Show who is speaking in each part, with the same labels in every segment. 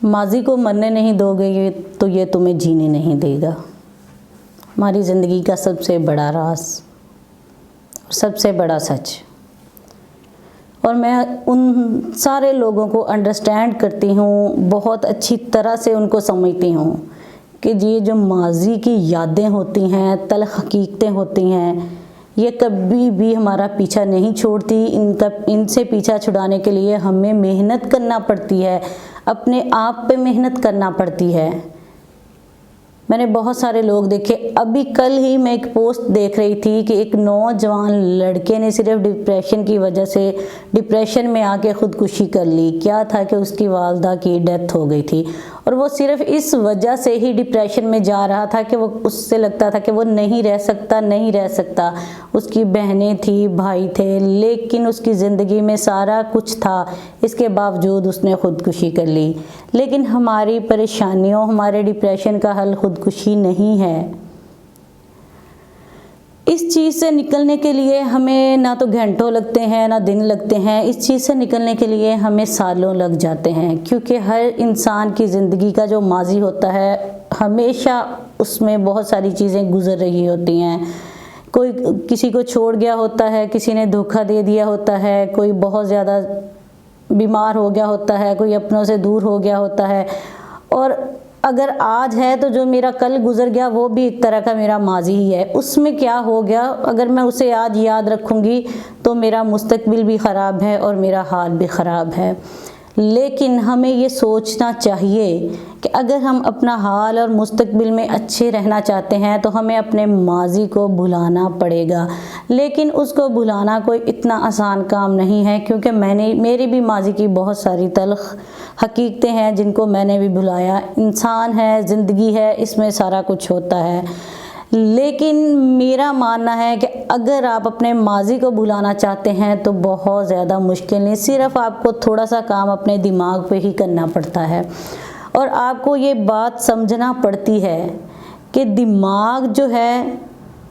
Speaker 1: माजी को मरने नहीं दोगे ये तो ये तुम्हें जीने नहीं देगा। हमारी ज़िंदगी का सबसे बड़ा राज, सबसे बड़ा सच। और मैं उन सारे लोगों को अंडरस्टैंड करती हूँ, बहुत अच्छी तरह से उनको समझती हूँ कि ये जो माजी की यादें होती हैं, तल्ख़ हकीकतें होती हैं, ये कभी भी हमारा पीछा नहीं छोड़ती। इनसे पीछा छुड़ाने के लिए हमें मेहनत करना पड़ती है, अपने आप पे मेहनत करना पड़ती है। मैंने बहुत सारे लोग देखे, अभी कल ही मैं एक पोस्ट देख रही थी कि एक नौजवान लड़के ने सिर्फ डिप्रेशन की वजह से डिप्रेशन में आके ख़ुदकुशी कर ली। क्या था कि उसकी वालदा की डेथ हो गई थी और वो सिर्फ इस वजह से ही डिप्रेशन में जा रहा था कि वो उससे लगता था कि वो नहीं रह सकता। उसकी बहनें थी, भाई थे, लेकिन उसकी ज़िंदगी में सारा कुछ था, इसके बावजूद उसने ख़ुदकुशी कर ली। लेकिन हमारी परेशानियों, हमारे डिप्रेशन का हल ख़ुदकुशी नहीं है। इस चीज़ से निकलने के लिए हमें ना तो घंटों लगते हैं ना दिन लगते हैं, इस चीज़ से निकलने के लिए हमें सालों लग जाते हैं। क्योंकि हर इंसान की ज़िंदगी का जो माजी होता है, हमेशा उसमें बहुत सारी चीज़ें गुज़र रही होती हैं। कोई किसी को छोड़ गया होता है, किसी ने धोखा दे दिया होता है, कोई बहुत ज़्यादा बीमार हो गया होता है, कोई अपनों से दूर हो गया होता है। और अगर आज है तो जो मेरा कल गुज़र गया वो भी एक तरह का मेरा माजी ही है। उसमें क्या हो गया, अगर मैं उसे आज याद रखूँगी तो मेरा मुस्तकबिल भी ख़राब है और मेरा हाल भी ख़राब है। लेकिन हमें ये सोचना चाहिए कि अगर हम अपना हाल और मुस्तकबिल में अच्छे रहना चाहते हैं तो हमें अपने माजी को भुलाना पड़ेगा। लेकिन उसको भुलाना कोई इतना आसान काम नहीं है, क्योंकि मेरी भी माजी की बहुत सारी तल्ख़ हकीकतें हैं जिनको मैंने भी भुलाया। इंसान है, ज़िंदगी है, इसमें सारा कुछ होता है। लेकिन मेरा मानना है कि अगर आप अपने माजी को भुलाना चाहते हैं तो बहुत ज़्यादा मुश्किल नहीं, सिर्फ़ आपको थोड़ा सा काम अपने दिमाग पे ही करना पड़ता है। और आपको ये बात समझना पड़ती है कि दिमाग जो है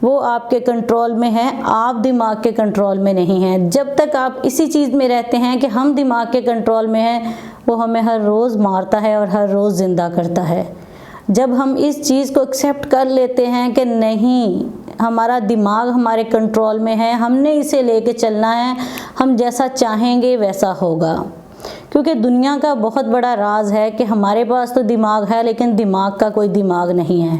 Speaker 1: वो आपके कंट्रोल में है, आप दिमाग के कंट्रोल में नहीं हैं। जब तक आप इसी चीज़ में रहते हैं कि हम दिमाग के कंट्रोल में हैं, वो हमें हर रोज़ मारता है और हर रोज़ ज़िंदा करता है। जब हम इस चीज़ को एक्सेप्ट कर लेते हैं कि नहीं, हमारा दिमाग हमारे कंट्रोल में है, हमने इसे लेके चलना है, हम जैसा चाहेंगे वैसा होगा। क्योंकि दुनिया का बहुत बड़ा राज है कि हमारे पास तो दिमाग है लेकिन दिमाग का कोई दिमाग नहीं है।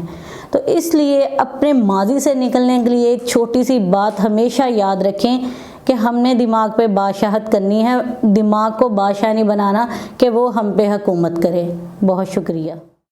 Speaker 1: तो इसलिए अपने माजी से निकलने के लिए एक छोटी सी बात हमेशा याद रखें कि हमने दिमाग पे बादशाहत करनी है, दिमाग को बादशाह नहीं बनाना कि वो हम पे हुकूमत करे। बहुत शुक्रिया।